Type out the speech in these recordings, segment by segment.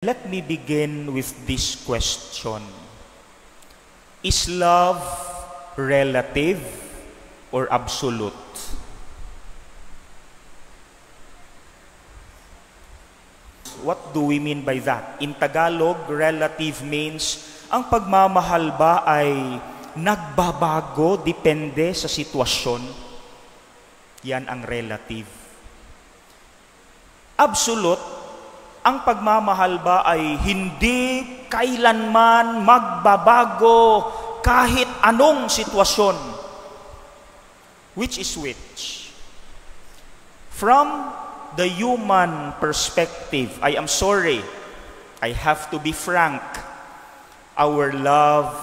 Let me begin with this question. Is love relative or absolute? What do we mean by that? In Tagalog, relative means ang pagmamahal ba ay nagbabago depende sa sitwasyon? Yan ang relative. Absolute, ang pagmamahal ba ay hindi kailanman magbabago kahit anong sitwasyon? Which is which? From the human perspective, I am sorry, I have to be frank, our love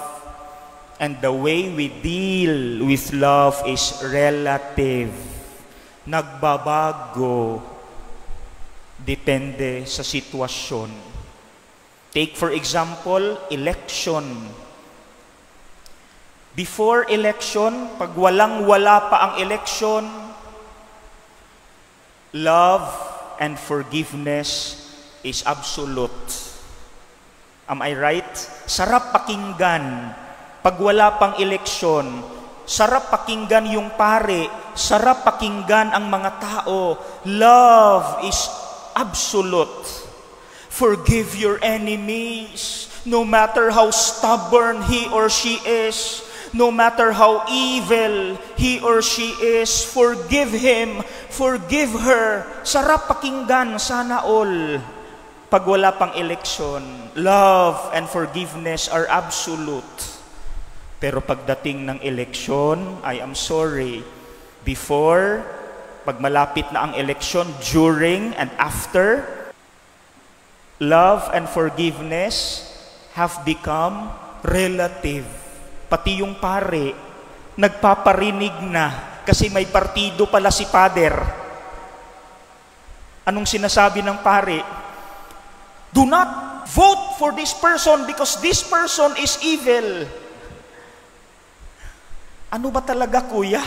and the way we deal with love is relative. Nagbabago depende sa sitwasyon. Take for example, election. Before election, pag walang-wala pa ang election, love and forgiveness is absolute. Am I right? Sarap pakinggan. Pag wala pang eleksyon, sarap pakinggan yung pare, sarap pakinggan ang mga tao. Love is absolute. Forgive your enemies, no matter how stubborn he or she is, no matter how evil he or she is, forgive him, forgive her. Sarap pakinggan, sana all. Pag wala pang eleksyon, love and forgiveness are absolute. Pero pagdating ng eleksyon, I am sorry, before, pag malapit na ang eleksyon, during and after, love and forgiveness have become relative. Pati yung pare, nagpaparinig na kasi may partido pala si Pader. Anong sinasabi ng pare? Do not vote for this person because this person is evil. Ano ba talaga, kuya?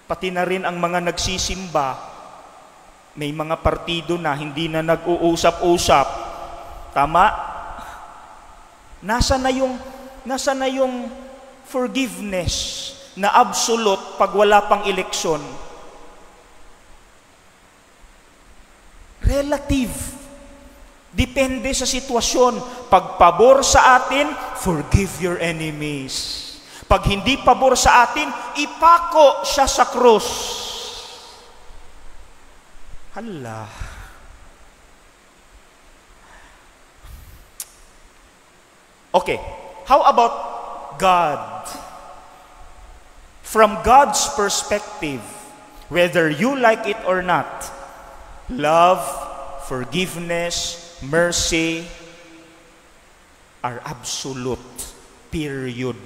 Pati na rin ang mga nagsisimba, may mga partido na hindi na nag-uusap-usap. Tama? Nasa na yung forgiveness na absolute pag wala pang eleksyon? Relative. Depende sa sitwasyon. Pag pabor sa atin, forgive your enemies. Pag hindi pabor sa atin, ipako siya sa krus. Hala. Okay, how about God? From God's perspective, whether you like it or not, love, forgiveness, mercy are absolute. Period.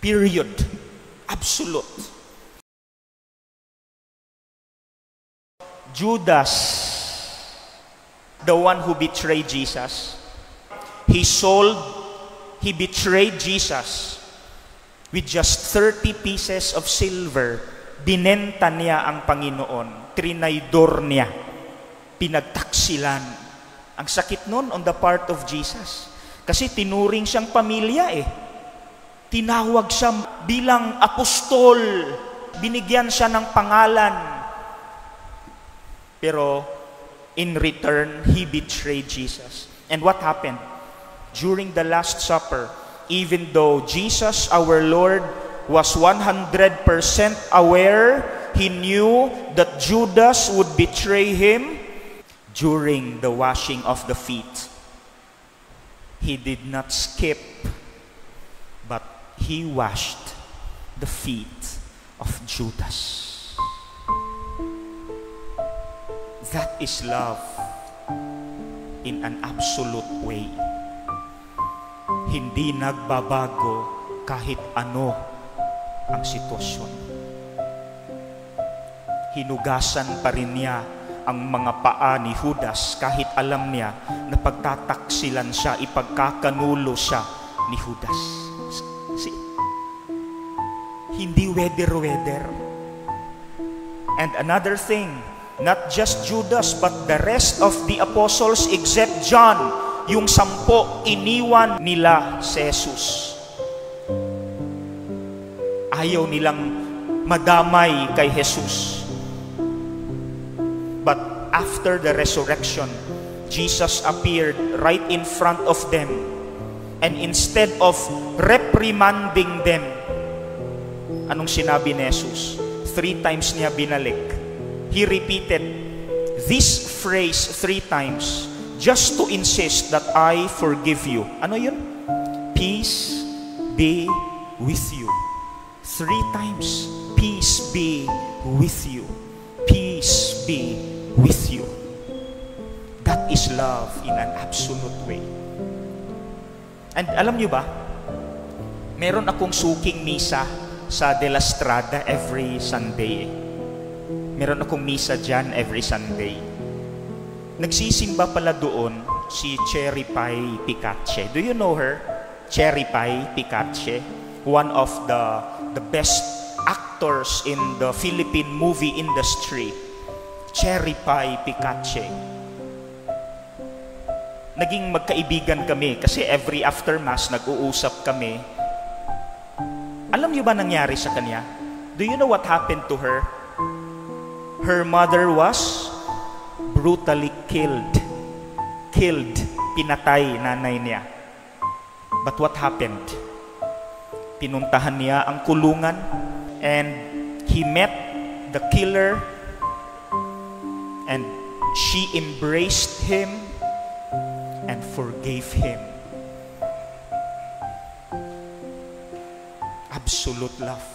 Period. Absolute. Judas, the one who betrayed Jesus, he betrayed Jesus with just 30 pieces of silver. Binenta niya ang Panginoon. Trinaydor niya. Pinagtaksilan. Ang sakit nun on the part of Jesus. Kasi tinuring siyang pamilya eh. Tinawag siya bilang apostol. Binigyan siya ng pangalan. Pero in return, he betrayed Jesus. And what happened? During the Last Supper, even though Jesus, our Lord, was 100% aware, he knew that Judas would betray him. During the washing of the feet, he did not skip, but he washed the feet of Judas. That is love in an absolute way. Hindi nagbabago kahit ano ang sitwasyon. Hinugasan pa rin niya ang mga paa ni Judas kahit alam niya na pagtataksilan siya, ipagkakanulo siya ni Judas. Hindi weder-weder. And another thing, Not just Judas, but the rest of the apostles except John, yung 10, iniwan nila si Jesus. Ayaw nilang madamay kay Jesus. But after the resurrection, Jesus appeared right in front of them. And instead of reprimanding them, anong sinabi ni Jesus? 3 times niya binalik. He repeated this phrase 3 times just to insist that I forgive you. Ano yun? Peace be with you. 3 times. Peace be with you. Peace be with you. That is love in an absolute way. And alam nyo ba, meron akong suking misa sa De La Strada every Sunday. Meron akong misa dyan every Sunday. Nagsisimba pala doon si Cherry Pie Picache. Do you know her? Cherry Pie Picache. One of the best actors in the Philippine movie industry. Cherry Pie Picache. Naging magkaibigan kami kasi every after mass nag-uusap kami. Alam niyo ba nangyari sa kanya? Do you know what happened to her? Her mother was brutally killed. Killed. Pinatay nanay niya. But what happened? Pinuntahan niya ang kulungan and he met the killer and she embraced him and forgave him. Absolute love.